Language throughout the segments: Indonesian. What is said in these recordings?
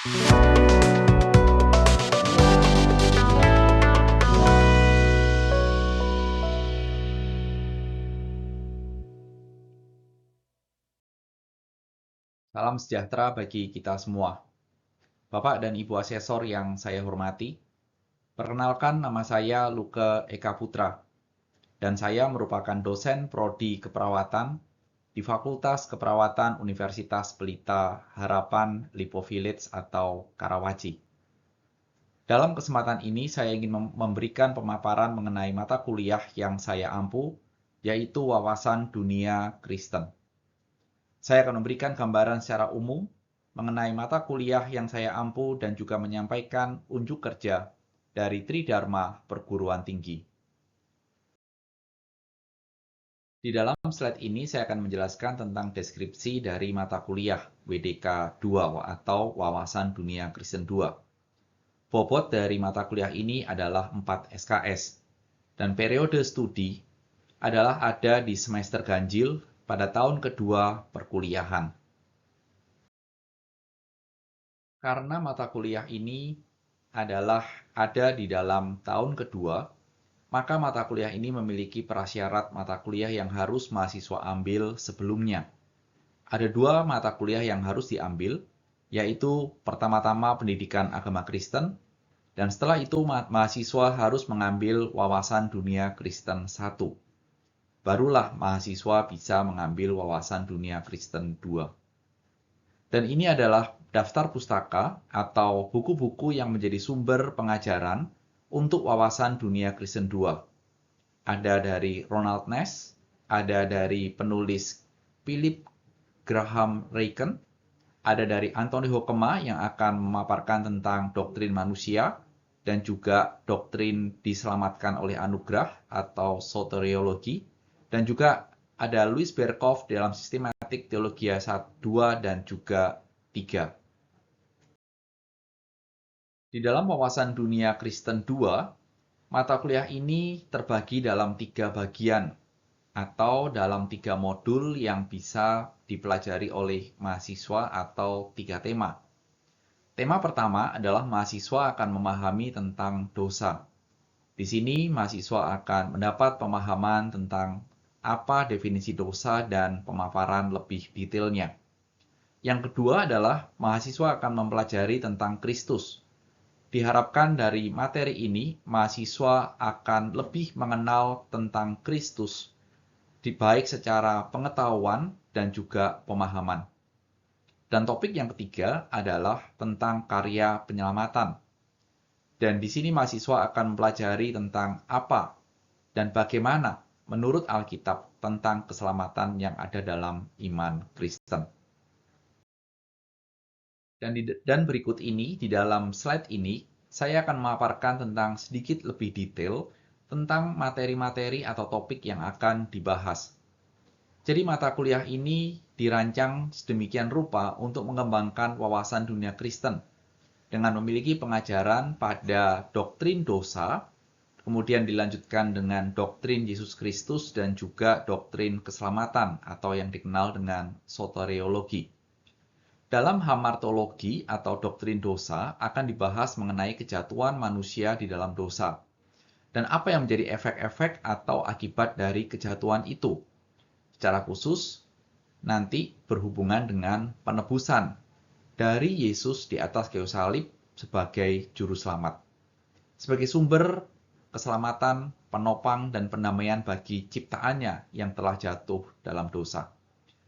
Salam sejahtera bagi kita semua. Bapak dan Ibu Asesor yang saya hormati, perkenalkan nama saya Luke Eka Putra, dan saya merupakan dosen Prodi Keperawatan di Fakultas Keperawatan Universitas Pelita Harapan Lipo Village atau Karawaci. Dalam kesempatan ini saya ingin memberikan pemaparan mengenai mata kuliah yang saya ampu, yaitu wawasan dunia Kristen. Saya akan memberikan gambaran secara umum mengenai mata kuliah yang saya ampu dan juga menyampaikan unjuk kerja dari Tridharma Perguruan Tinggi. Di dalam slide ini saya akan menjelaskan tentang deskripsi dari mata kuliah WDK 2 atau Wawasan Dunia Kristen 2. Bobot dari mata kuliah ini adalah 4 SKS, dan periode studi adalah ada di semester ganjil pada tahun kedua perkuliahan. Karena mata kuliah ini adalah ada di dalam tahun kedua, maka mata kuliah ini memiliki prasyarat mata kuliah yang harus mahasiswa ambil sebelumnya. Ada 2 mata kuliah yang harus diambil, yaitu pertama-tama pendidikan agama Kristen, dan setelah itu mahasiswa harus mengambil wawasan dunia Kristen 1. Barulah mahasiswa bisa mengambil wawasan dunia Kristen 2. Dan ini adalah daftar pustaka atau buku-buku yang menjadi sumber pengajaran untuk wawasan dunia Kristen 2. Ada dari Ronald Ness, ada dari penulis Philip Graham Raiken, ada dari Anthony Hoekema yang akan memaparkan tentang doktrin manusia dan juga doktrin diselamatkan oleh anugerah atau soteriologi, dan juga ada Louis Berkhof dalam sistematik teologia 2 dan juga 3. Di dalam wawasan dunia Kristen 2, mata kuliah ini terbagi dalam 3 bagian atau dalam 3 modul yang bisa dipelajari oleh mahasiswa atau 3 tema. Tema pertama adalah mahasiswa akan memahami tentang dosa. Di sini mahasiswa akan mendapat pemahaman tentang apa definisi dosa dan pemaparan lebih detailnya. Yang kedua adalah mahasiswa akan mempelajari tentang Kristus. Diharapkan dari materi ini, mahasiswa akan lebih mengenal tentang Kristus, baik secara pengetahuan dan juga pemahaman. Dan topik yang ketiga adalah tentang karya penyelamatan. Dan di sini mahasiswa akan mempelajari tentang apa dan bagaimana menurut Alkitab tentang keselamatan yang ada dalam iman Kristen. Dan berikut ini, di dalam slide ini, saya akan memaparkan tentang sedikit lebih detail tentang materi-materi atau topik yang akan dibahas. Jadi mata kuliah ini dirancang sedemikian rupa untuk mengembangkan wawasan dunia Kristen dengan memiliki pengajaran pada doktrin dosa, kemudian dilanjutkan dengan doktrin Yesus Kristus dan juga doktrin keselamatan atau yang dikenal dengan soteriologi. Dalam hamartologi atau doktrin dosa akan dibahas mengenai kejatuhan manusia di dalam dosa dan apa yang menjadi efek-efek atau akibat dari kejatuhan itu. Secara khusus, nanti berhubungan dengan penebusan dari Yesus di atas kayu salib sebagai juru selamat. Sebagai sumber keselamatan, penopang, dan pendamaian bagi ciptaannya yang telah jatuh dalam dosa.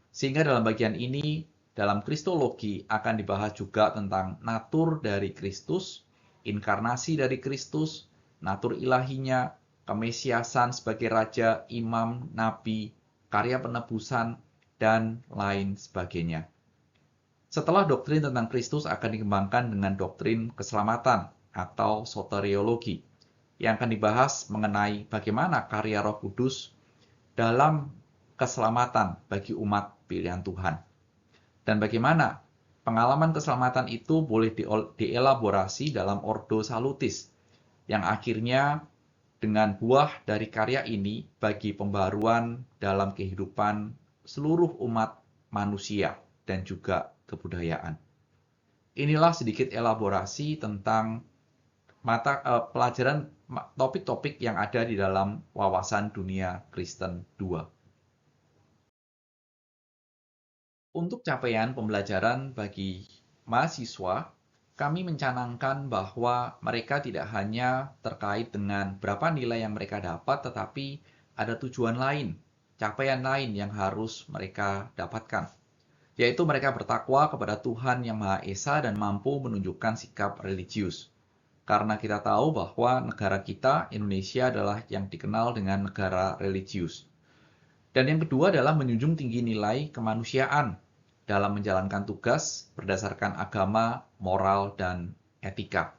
Sehingga dalam bagian ini, dalam Kristologi akan dibahas juga tentang natur dari Kristus, inkarnasi dari Kristus, natur ilahinya, kemesiasan sebagai raja, imam, nabi, karya penebusan, dan lain sebagainya. Setelah doktrin tentang Kristus akan dikembangkan dengan doktrin keselamatan atau soteriologi yang akan dibahas mengenai bagaimana karya Roh Kudus dalam keselamatan bagi umat pilihan Tuhan. Dan bagaimana pengalaman keselamatan itu boleh dielaborasi dalam Ordo Salutis yang akhirnya dengan buah dari karya ini bagi pembaruan dalam kehidupan seluruh umat manusia dan juga kebudayaan. Inilah sedikit elaborasi tentang pelajaran topik-topik yang ada di dalam wawasan dunia Kristen 2. Untuk capaian pembelajaran bagi mahasiswa, kami mencanangkan bahwa mereka tidak hanya terkait dengan berapa nilai yang mereka dapat, tetapi ada tujuan lain, capaian lain yang harus mereka dapatkan, yaitu mereka bertakwa kepada Tuhan Yang Maha Esa dan mampu menunjukkan sikap religius. Karena kita tahu bahwa negara kita, Indonesia, adalah yang dikenal dengan negara religius. Dan yang kedua adalah menjunjung tinggi nilai kemanusiaan dalam menjalankan tugas berdasarkan agama, moral, dan etika.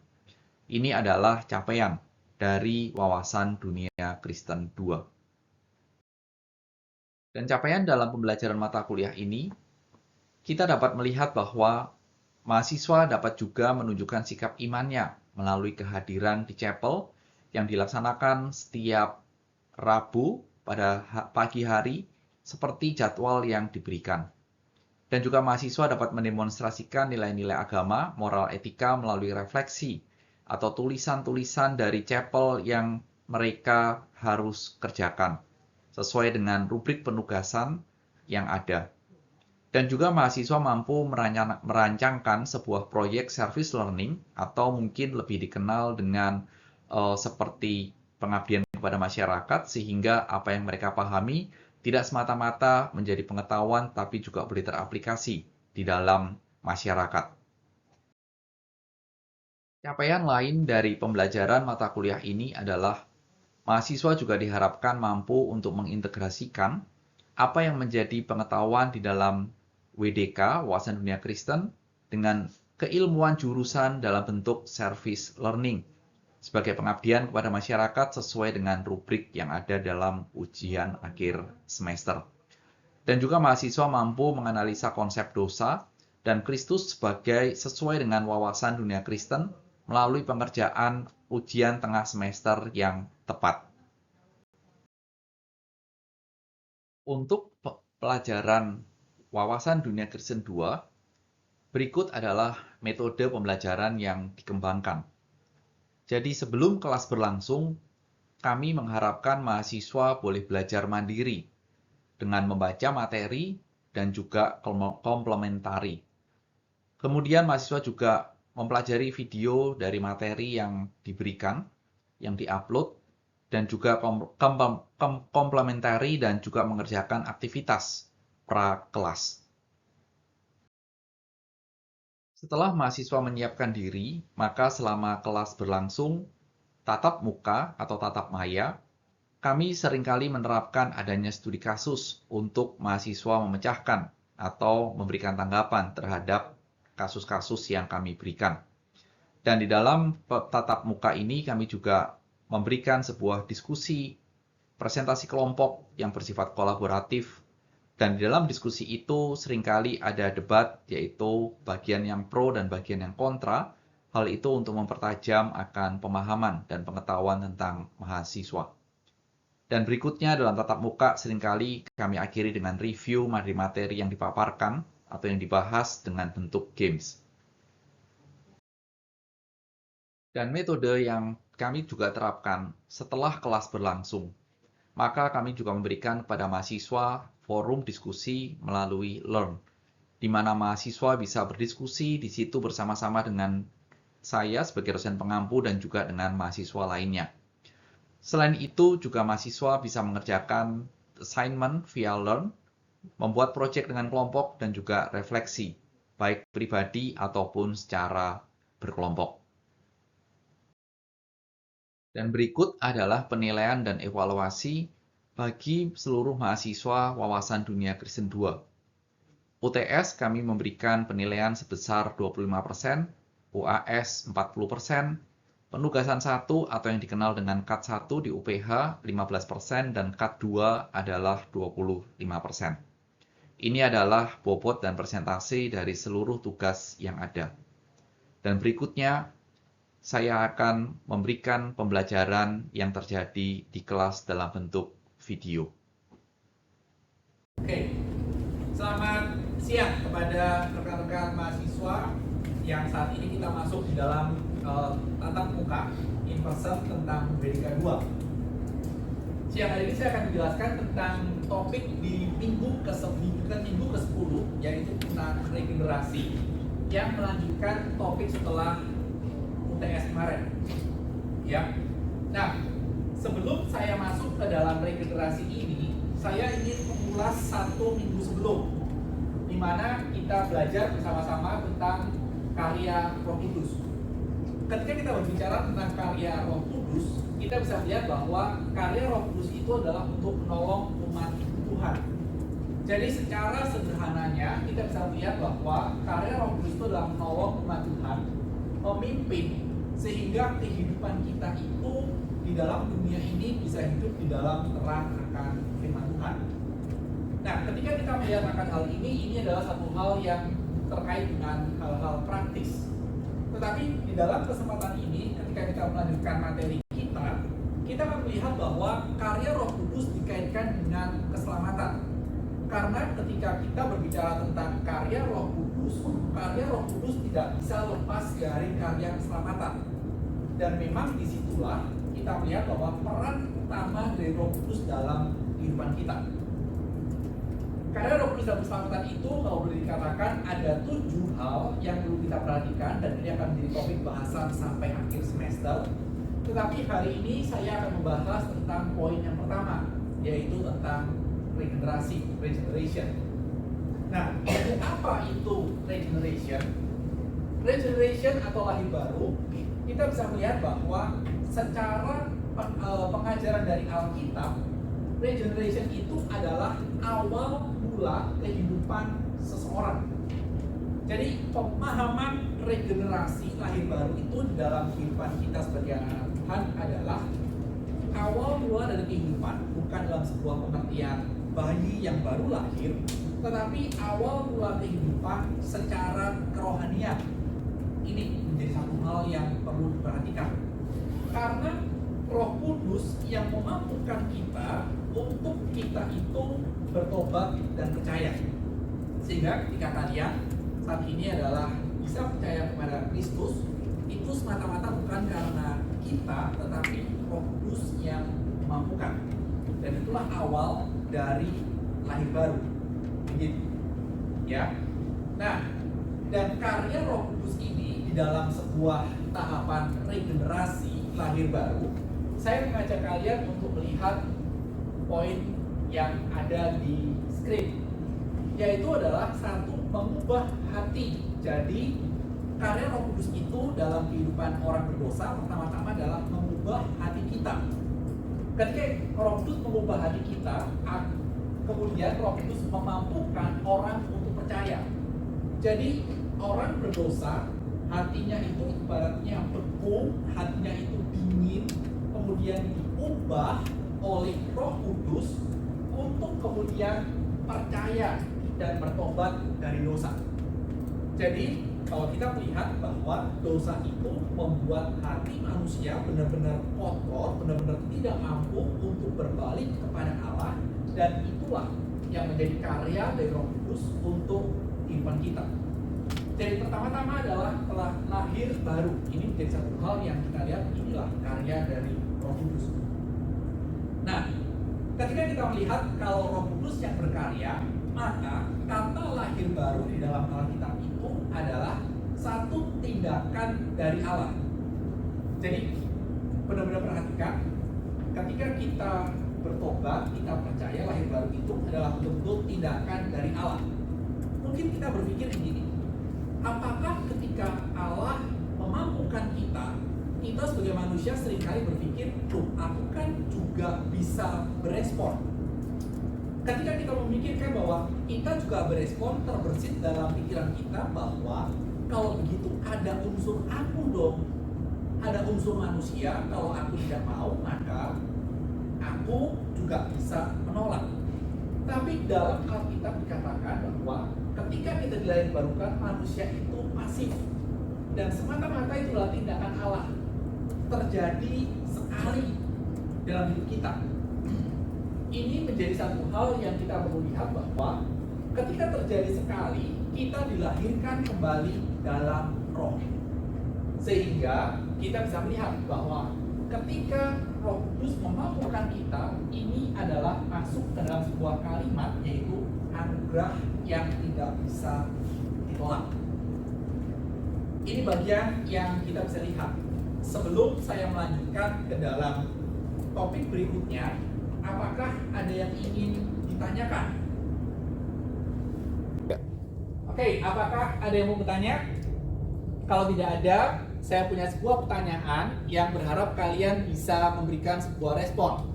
Ini adalah capaian dari wawasan dunia Kristen 2. Dan capaian dalam pembelajaran mata kuliah ini, kita dapat melihat bahwa mahasiswa dapat juga menunjukkan sikap imannya melalui kehadiran di chapel yang dilaksanakan setiap Rabu pada pagi hari seperti jadwal yang diberikan. Dan juga mahasiswa dapat mendemonstrasikan nilai-nilai agama, moral, etika melalui refleksi atau tulisan-tulisan dari chapel yang mereka harus kerjakan sesuai dengan rubrik penugasan yang ada. Dan juga mahasiswa mampu merancangkan sebuah proyek service learning atau mungkin lebih dikenal dengan seperti pengabdian kepada masyarakat, sehingga apa yang mereka pahami tidak semata-mata menjadi pengetahuan tapi juga boleh teraplikasi di dalam masyarakat. Capaian lain dari pembelajaran mata kuliah ini adalah mahasiswa juga diharapkan mampu untuk mengintegrasikan apa yang menjadi pengetahuan di dalam WDK, Wawasan Dunia Kristen, dengan keilmuan jurusan dalam bentuk service learning sebagai pengabdian kepada masyarakat sesuai dengan rubrik yang ada dalam ujian akhir semester. Dan juga mahasiswa mampu menganalisa konsep dosa dan Kristus sesuai dengan wawasan dunia Kristen melalui pengerjaan ujian tengah semester yang tepat. Untuk pelajaran wawasan dunia Kristen 2, berikut adalah metode pembelajaran yang dikembangkan. Jadi sebelum kelas berlangsung, kami mengharapkan mahasiswa boleh belajar mandiri dengan membaca materi dan juga komplementari. Kemudian mahasiswa juga mempelajari video dari materi yang diberikan, yang diupload, dan juga komplementari dan juga mengerjakan aktivitas pra-kelas. Setelah mahasiswa menyiapkan diri, maka selama kelas berlangsung, tatap muka atau tatap maya, kami seringkali menerapkan adanya studi kasus untuk mahasiswa memecahkan atau memberikan tanggapan terhadap kasus-kasus yang kami berikan. Dan di dalam tatap muka ini kami juga memberikan sebuah diskusi, presentasi kelompok yang bersifat kolaboratif. Dan di dalam diskusi itu seringkali ada debat, yaitu bagian yang pro dan bagian yang kontra. Hal itu untuk mempertajam akan pemahaman dan pengetahuan tentang mahasiswa. Dan berikutnya dalam tatap muka seringkali kami akhiri dengan review materi-materi yang dipaparkan atau yang dibahas dengan bentuk games. Dan metode yang kami juga terapkan setelah kelas berlangsung, maka kami juga memberikan kepada mahasiswa forum diskusi melalui Learn, di mana mahasiswa bisa berdiskusi di situ bersama-sama dengan saya sebagai dosen pengampu dan juga dengan mahasiswa lainnya. Selain itu, juga mahasiswa bisa mengerjakan assignment via Learn, membuat proyek dengan kelompok, dan juga refleksi, baik pribadi ataupun secara berkelompok. Dan berikut adalah penilaian dan evaluasi bagi seluruh mahasiswa wawasan dunia Kristen 2. UTS kami memberikan penilaian sebesar 25%, UAS 40%, penugasan 1 atau yang dikenal dengan KAT 1 di UPH 15% dan KAT 2 adalah 25%. Ini adalah bobot dan persentase dari seluruh tugas yang ada. Dan berikutnya, saya akan memberikan pembelajaran yang terjadi di kelas dalam bentuk video. Oke, selamat siang kepada rekan-rekan mahasiswa yang saat ini kita masuk di dalam tatap muka in-person tentang Medika 2. Siang hari ini saya akan menjelaskan tentang topik di minggu ke-10, yaitu tentang regenerasi, yang melanjutkan topik setelah UTS kemarin. Ya. Nah, sebelum saya masuk ke dalam regenerasi ini, saya ingin mengulas 1 minggu sebelum, di mana kita belajar bersama-sama tentang karya Roh Kudus. Ketika kita berbicara tentang karya Roh Kudus, kita bisa melihat bahwa karya Roh Kudus itu adalah untuk menolong umat Tuhan. Jadi secara sederhananya kita bisa melihat bahwa karya Roh Kudus itu adalah menolong umat Tuhan, memimpin sehingga kehidupan kita itu di dalam dunia ini bisa hidup di dalam terang akan firman Tuhan. Nah, ketika kita melihat akan hal ini adalah satu hal yang terkait dengan hal-hal praktis. Tetapi di dalam kesempatan ini, ketika kita melanjutkan materi kita akan melihat bahwa karya Roh Kudus dikaitkan dengan keselamatan. Karena ketika kita berbicara tentang karya Roh Kudus tidak bisa lepas dari karya keselamatan. Dan memang disitulah kita melihat bahwa peran utama dari Roh Kudus dalam kehidupan kita. Karya Roh Kudus dalam keselamatan itu, kalau boleh dikatakan, ada 7 hal yang perlu kita perhatikan, dan ini akan menjadi topik bahasan sampai akhir semester. Tetapi hari ini saya akan membahas tentang poin yang pertama, yaitu tentang regeneration. Nah, apa itu regeneration? Regeneration atau lahir baru, kita bisa melihat bahwa secara pengajaran dari Alkitab, regeneration itu adalah awal mula kehidupan seseorang. Jadi pemahaman regenerasi lahir baru itu di dalam kehidupan kita sebagai anak Tuhan adalah awal mula dari kehidupan, bukan dalam sebuah pengertian bayi yang baru lahir, tetapi awal mula kehidupan secara kerohanian. Ini menjadi satu hal yang perlu diperhatikan, karena Roh Kudus yang memampukan kita untuk kita itu bertobat dan percaya. Sehingga ketika kalian saat ini adalah bisa percaya kepada Kristus, itu semata-mata bukan karena kita, tetapi Roh Kudus yang memampukan. Dan itulah awal dari lahir baru. Begitu. Ya. Nah, dan karya Roh Kudus ini di dalam sebuah tahapan regenerasi lahir baru, saya mengajak kalian untuk melihat poin yang ada di skrip, yaitu adalah 1, mengubah hati. Jadi karya Roh Kudus itu dalam kehidupan orang berdosa pertama-tama adalah mengubah hati kita. Ketika Roh Kudus mengubah hati kita, kemudian Roh Kudus memampukan orang untuk percaya. Jadi orang berdosa, hatinya itu ibaratnya beku, hatinya itu dingin, kemudian diubah oleh Roh Kudus untuk kemudian percaya dan bertobat dari dosa. Jadi kalau kita melihat bahwa dosa itu membuat hati manusia benar-benar kotor, benar-benar tidak mampu untuk berbalik kepada Allah, dan itulah yang menjadi karya dari Roh Kudus untuk kehidupan kita. Jadi pertama-tama adalah telah lahir baru. Ini menjadi satu hal yang kita lihat, inilah karya dari Roh Kudus. Nah, ketika kita melihat kalau Roh Kudus yang berkarya, maka kata lahir baru di dalam Alkitab itu adalah satu tindakan dari Allah. Jadi benar-benar perhatikan, ketika kita bertobat, kita percaya lahir baru itu adalah bentuk tindakan dari Allah. Mungkin kita berpikir begini, apakah ketika Allah memampukan kita sebagai manusia seringkali berpikir, tuh aku kan juga bisa berespon. Ketika kita memikirkan bahwa kita juga berespon, terbersit dalam pikiran kita bahwa kalau begitu ada unsur aku dong, ada unsur manusia. Kalau aku tidak mau, maka aku juga bisa menolak. Tapi dalam Alkitab dikatakan bahwa ketika kita dilahirbarukan, manusia itu pasif, dan semata-mata itu adalah tindakan Allah terjadi sekali dalam hidup kita. Ini menjadi satu hal yang kita perlu lihat, bahwa ketika terjadi sekali, kita dilahirkan kembali dalam roh. Sehingga kita bisa melihat bahwa ketika Roh Kudus memampukan kita, ini adalah masuk ke dalam sebuah kalimat, yaitu anugerah yang tidak bisa ditolak. Ini bagian yang kita bisa lihat. Sebelum saya melanjutkan ke dalam topik berikutnya, apakah ada yang ingin ditanyakan? Oke, apakah ada yang mau bertanya? Kalau tidak ada, saya punya sebuah pertanyaan yang berharap kalian bisa memberikan sebuah respon.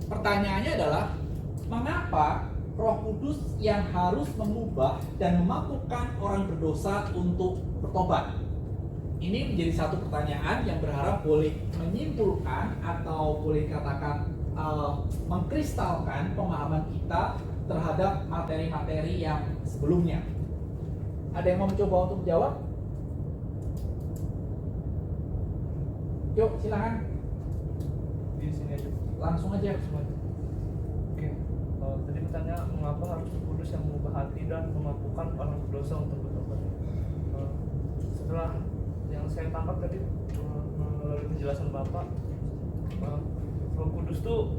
Pertanyaannya adalah, mengapa Roh Kudus yang harus mengubah dan memampukan orang berdosa untuk bertobat? Ini menjadi satu pertanyaan yang berharap boleh menyimpulkan atau boleh katakan mengkristalkan pemahaman kita terhadap materi-materi yang sebelumnya. Ada yang mau mencoba untuk menjawab? Yuk, silakan. Di sini aja. Langsung aja. Oke. Tadi bertanya mengapa harus Roh Kudus yang mengubah hati dan memampukan orang berdosa untuk bertobat. Setelah yang saya tangkap tadi melalui penjelasan Bapak, Roh Kudus tuh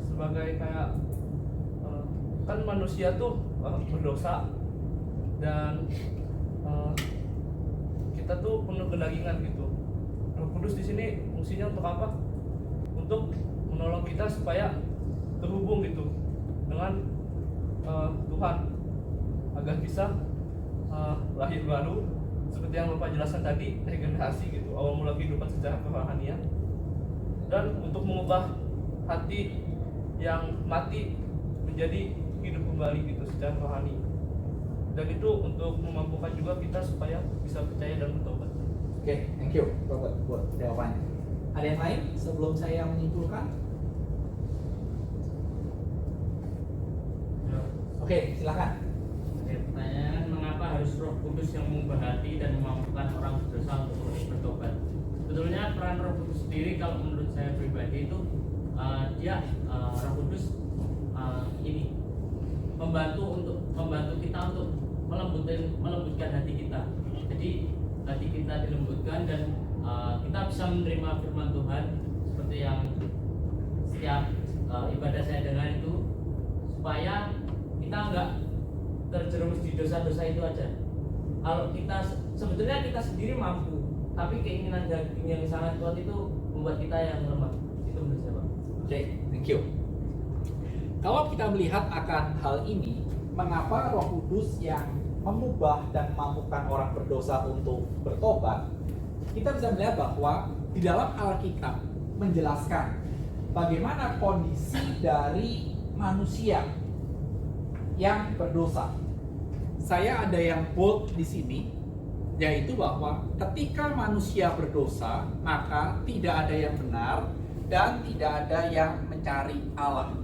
sebagai kayak kan manusia tuh berdosa dan kita tuh penuh kedagingan gitu. Roh Kudus di sini fungsinya untuk apa? Untuk menolong kita supaya terhubung gitu dengan Tuhan agar bisa lahir baru seperti yang Bapak jelaskan tadi, regenerasi gitu, awal mula kehidupan secara kerohanian, dan untuk mengubah hati yang mati menjadi hidup kembali gitu secara rohani. Dan itu untuk memampukan juga kita supaya bisa percaya dan bertobat. Oke, thank you Robert buat jawabannya. Ada yang lain sebelum saya menyimpulkan? Oke, silakan. Pertanyaan, mengapa harus Roh Kudus yang mengubah hati dan memampukan orang berdosa untuk bertobat? Sebetulnya peran Roh Kudus sendiri kalau menurut saya pribadi itu Roh Kudus ini membantu kita untuk melembutkan hati kita. Jadi hati kita dilembutkan dan kita bisa menerima firman Tuhan seperti yang setiap ibadah saya dengar itu, supaya kita enggak terjerumus di dosa-dosa itu aja. Kalau kita sebetulnya kita sendiri mampu, tapi keinginan daging yang sangat kuat itu membuat kita yang lemah. Itu menurut saya, Pak. Oke, thank you. Kalau kita melihat akan hal ini, mengapa Roh Kudus yang mengubah dan memampukan orang berdosa untuk bertobat, kita bisa melihat bahwa di dalam Alkitab menjelaskan bagaimana kondisi dari manusia yang berdosa. Saya ada yang bold di sini, yaitu bahwa ketika manusia berdosa, maka tidak ada yang benar dan tidak ada yang mencari Allah.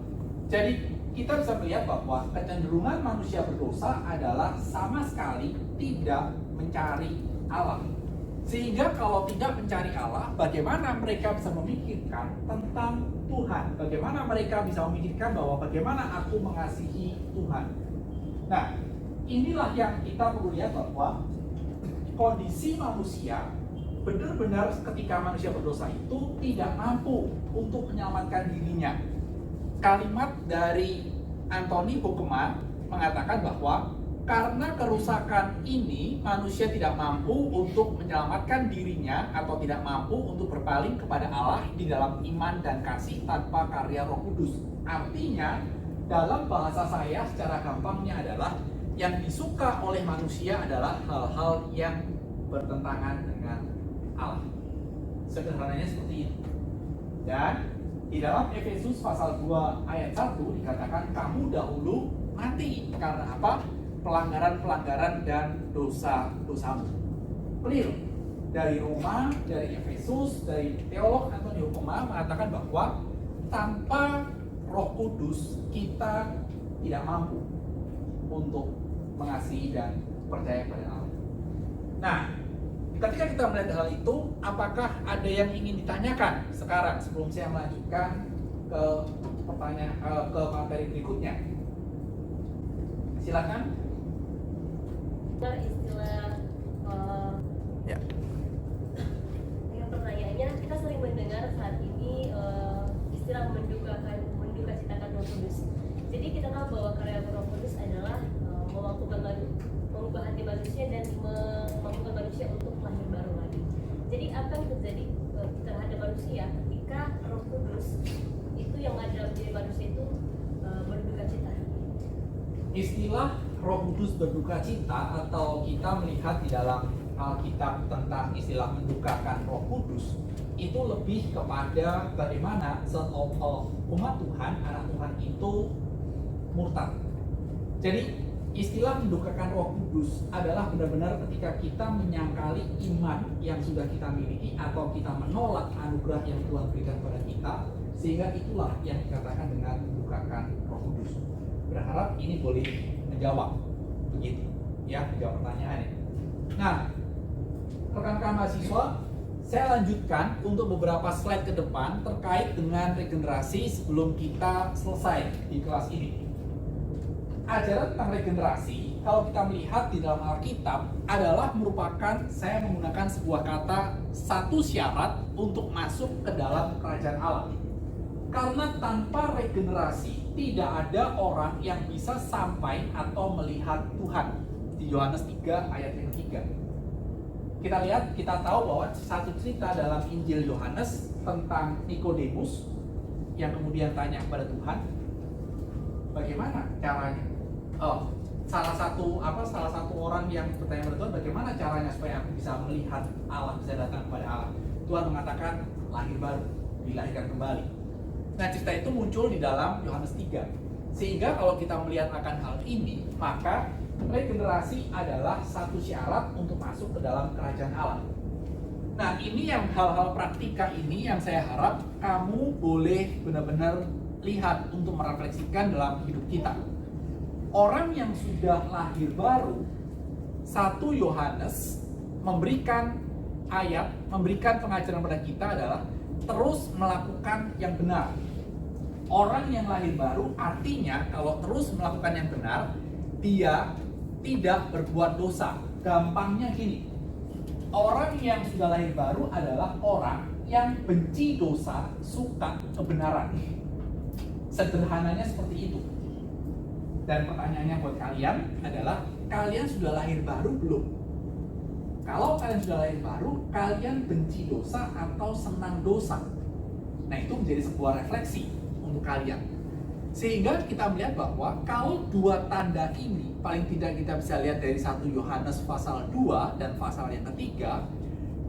Jadi kita bisa melihat bahwa kecenderungan manusia berdosa adalah sama sekali tidak mencari Allah. Sehingga kalau tidak mencari Allah, bagaimana mereka bisa memikirkan tentang Tuhan? Bagaimana mereka bisa memikirkan bahwa bagaimana aku mengasihi Tuhan? Nah, inilah yang kita perlu lihat bahwa kondisi manusia benar-benar ketika manusia berdosa itu tidak mampu untuk menyelamatkan dirinya. Kalimat dari Anthony Hoekema mengatakan bahwa karena kerusakan ini, manusia tidak mampu untuk menyelamatkan dirinya atau tidak mampu untuk berpaling kepada Allah di dalam iman dan kasih tanpa karya Roh Kudus. Artinya, dalam bahasa saya secara gampangnya adalah yang disuka oleh manusia adalah hal-hal yang bertentangan dengan Allah. Sederhananya seperti itu. Dan di dalam Efesus pasal 2 ayat 1 dikatakan kamu dahulu mati karena apa? Pelanggaran-pelanggaran dan dosa-dosamu. Clear. Dari Roma, dari Efesus, dari teolog Anthony Hoekema mengatakan bahwa tanpa Roh Kudus kita tidak mampu untuk mengasihi dan percaya kepada Allah. Nah, ketika kita melihat hal itu, apakah ada yang ingin ditanyakan sekarang sebelum saya melanjutkan ke pertanyaan ke materi berikutnya? Silakan. Istilah Kudus. Jadi kita tahu bahwa karya Roh Kudus adalah mengubah hati manusia dan memampukan manusia untuk lahir baru lagi. Jadi apa yang terjadi terhadap manusia ketika Roh Kudus itu yang ada dalam diri manusia itu berduka cita? Istilah Roh Kudus berduka cita, atau kita melihat di dalam Alkitab tentang istilah mendukakan Roh Kudus, itu lebih kepada bagaimana umat Tuhan, anak Tuhan itu murtad. Jadi istilah mendukakan Roh Kudus adalah benar-benar ketika kita menyangkali iman yang sudah kita miliki, atau kita menolak anugerah yang Tuhan berikan pada kita, sehingga itulah yang dikatakan dengan mendukakan Roh Kudus. Berharap ini boleh menjawab begitu ya, menjawab pertanyaannya. Nah, rekan-rekan mahasiswa, saya lanjutkan untuk beberapa slide ke depan terkait dengan regenerasi sebelum kita selesai di kelas ini. Ajaran tentang regenerasi, kalau kita melihat di dalam Alkitab, adalah merupakan, saya menggunakan sebuah kata, satu syarat untuk masuk ke dalam kerajaan Allah. Karena tanpa regenerasi, tidak ada orang yang bisa sampai atau melihat Tuhan. Di Yohanes 3 ayat yang ketiga. Kita lihat, kita tahu bahwa satu cerita dalam Injil Yohanes tentang Nikodemus yang kemudian tanya kepada Tuhan, bagaimana caranya? Salah satu orang yang bertanya kepada Tuhan, bagaimana caranya supaya aku bisa melihat Allah, bisa datang kepada Allah? Tuhan mengatakan lahir baru, dilahirkan kembali. Nah, cerita itu muncul di dalam Yohanes 3. Sehingga kalau kita melihat akan hal ini, maka regenerasi adalah satu syarat untuk masuk ke dalam kerajaan Allah. Nah, ini yang hal-hal praktika ini yang saya harap kamu boleh benar-benar lihat untuk merefleksikan dalam hidup kita. Orang yang sudah lahir baru, 1 Yohanes memberikan pengajaran pada kita adalah terus melakukan yang benar. Orang yang lahir baru artinya kalau terus melakukan yang benar, dia tidak berbuat dosa. Gampangnya gini, orang yang sudah lahir baru adalah orang yang benci dosa, suka kebenaran. Sederhananya seperti itu. Dan pertanyaannya buat kalian adalah, kalian sudah lahir baru belum? Kalau kalian sudah lahir baru, kalian benci dosa atau senang dosa? Nah, itu menjadi sebuah refleksi untuk kalian. Sehingga kita melihat bahwa kalau dua tanda ini, paling tidak kita bisa lihat dari 1 Yohanes pasal 2 dan pasal yang ketiga,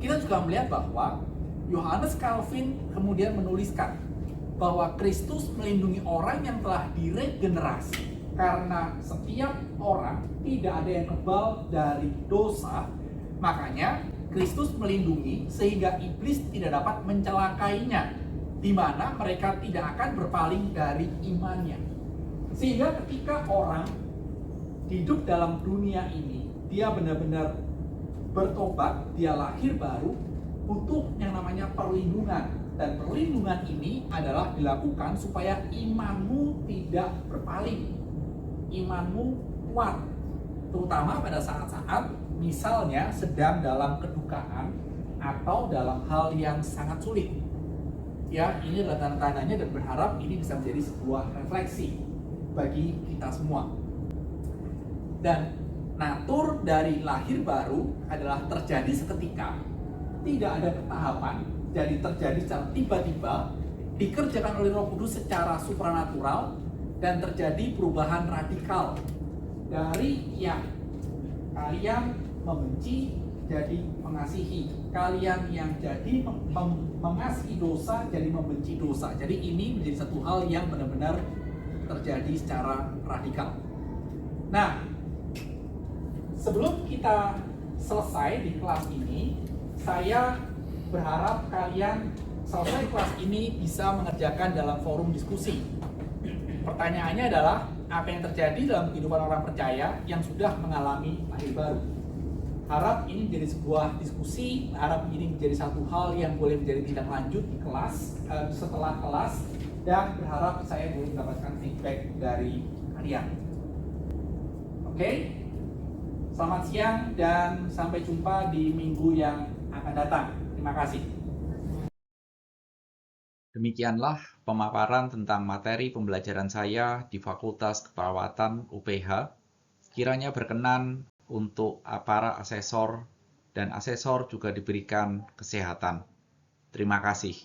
kita juga melihat bahwa Yohanes Calvin kemudian menuliskan bahwa Kristus melindungi orang yang telah diregenerasi. Karena setiap orang tidak ada yang kebal dari dosa, makanya Kristus melindungi sehingga iblis tidak dapat mencelakainya, di mana mereka tidak akan berpaling dari imannya. Sehingga ketika orang hidup dalam dunia ini, dia benar-benar bertobat, dia lahir baru, butuh yang namanya perlindungan. Dan perlindungan ini adalah dilakukan supaya imanmu tidak berpaling, imanmu kuat, terutama pada saat-saat misalnya sedang dalam kedukaan atau dalam hal yang sangat sulit. Ya, ini adalah tanda-tandanya dan berharap ini bisa menjadi sebuah refleksi bagi kita semua. Dan natur dari lahir baru adalah terjadi seketika, tidak ada ketahapan, jadi terjadi secara tiba-tiba, dikerjakan oleh Roh Kudus secara supranatural, dan terjadi perubahan radikal dari yang kalian membenci jadi mengasihi, kalian yang jadi mengasihi dosa jadi membenci dosa. Jadi ini menjadi satu hal yang benar-benar terjadi secara radikal. Nah, sebelum kita selesai di kelas ini, saya berharap kalian selesai kelas ini bisa mengerjakan dalam forum diskusi. Pertanyaannya adalah, apa yang terjadi dalam kehidupan orang percaya yang sudah mengalami lahir baru? Harap ini menjadi sebuah diskusi, harap ini menjadi satu hal yang boleh menjadi tindak lanjut di kelas, setelah kelas, dan berharap saya boleh mendapatkan feedback dari kalian. Oke? Selamat siang dan sampai jumpa di minggu yang akan datang. Terima kasih. Demikianlah pemaparan tentang materi pembelajaran saya di Fakultas Keperawatan UPH. Kiranya berkenan untuk para asesor dan asesor juga diberikan kesehatan. Terima kasih.